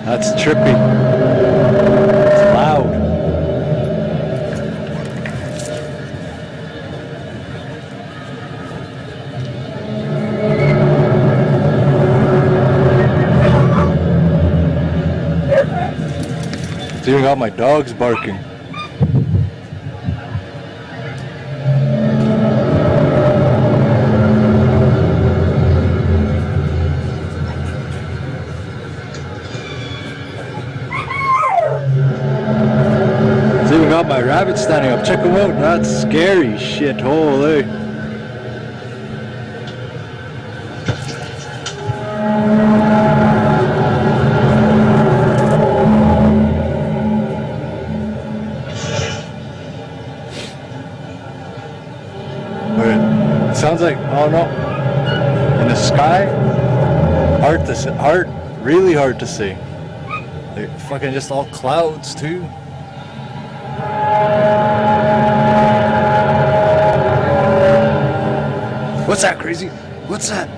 That's trippy. It's loud. It's even got my dogs barking. It's even got my rabbit standing up. Check them out. That's scary shit. Holy. Sounds like, oh no, in the sky, hard to see, really hard to see. They're fucking just all clouds too. What's that, crazy? What's that?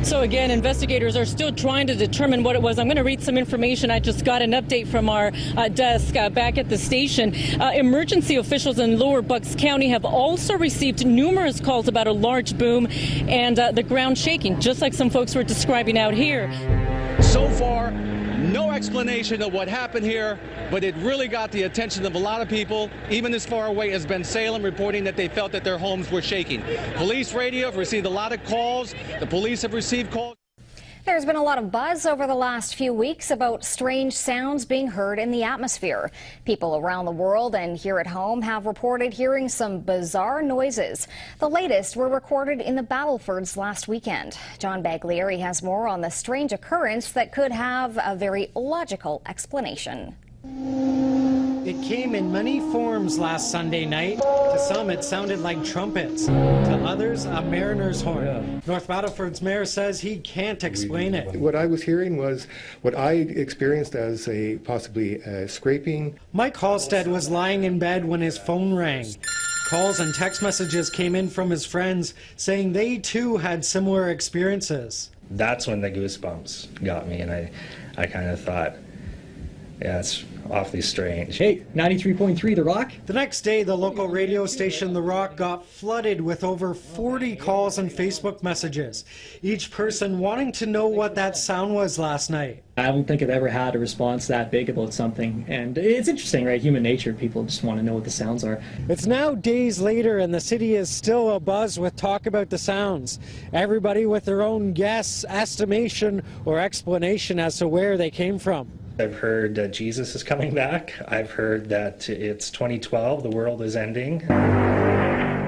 So again, investigators are still trying to determine what it was. I'm going to read some information. I just got an update from our desk back at the station. Emergency officials in Lower Bucks County have also received numerous calls about a large boom and the ground shaking, just like some folks were describing out here. So far, no explanation of what happened here, but it really got the attention of a lot of people, even as far away as Bensalem, reporting that they felt that their homes were shaking. Police radio have received a lot of calls. The police have received calls. There's been a lot of buzz over the last few weeks about strange sounds being heard in the atmosphere. People around the world and here at home have reported hearing some bizarre noises. The latest were recorded in the Battlefords last weekend. John Baglieri has more on the strange occurrence that could have a very logical explanation. It came in many forms last Sunday night. To some, it sounded like trumpets. To others, a mariner's horn. North Battleford's mayor says he can't explain it. What I was hearing was what I experienced as a possibly scraping. Mike Halstead was lying in bed when his phone rang. Calls and text messages came in from his friends saying they too had similar experiences. That's when the goosebumps got me, and I kind of thought, yeah, it's awfully strange. Hey, 93.3 The Rock. The next day, the local radio station The Rock got flooded with over 40 calls and Facebook messages, each person wanting to know what that sound was last night. I don't think I've ever had a response that big about something, and it's interesting, right? Human nature, people just want to know what the sounds are. It's now days later and the city is still abuzz with talk about the sounds. Everybody with their own guess, estimation, or explanation as to where they came from. I've heard that Jesus is coming back. I've heard that it's 2012, the world is ending.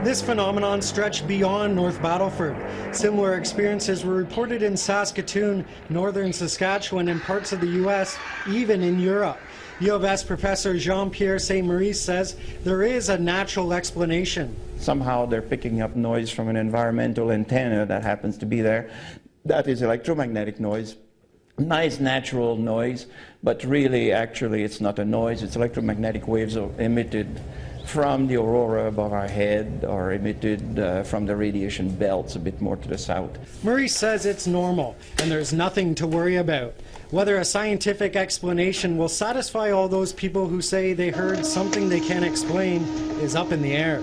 This phenomenon stretched beyond North Battleford. Similar experiences were reported in Saskatoon, northern Saskatchewan, and parts of the U.S., even in Europe. U of S professor Jean-Pierre Saint-Maurice says there is a natural explanation. Somehow they're picking up noise from an environmental antenna that happens to be there. That is electromagnetic noise. Nice natural noise, but really, actually, it's not a noise. It's electromagnetic waves emitted from the aurora above our head, or emitted from the radiation belts a bit more to the south. Maurice says it's normal, and there's nothing to worry about. Whether a scientific explanation will satisfy all those people who say they heard something they can't explain is up in the air.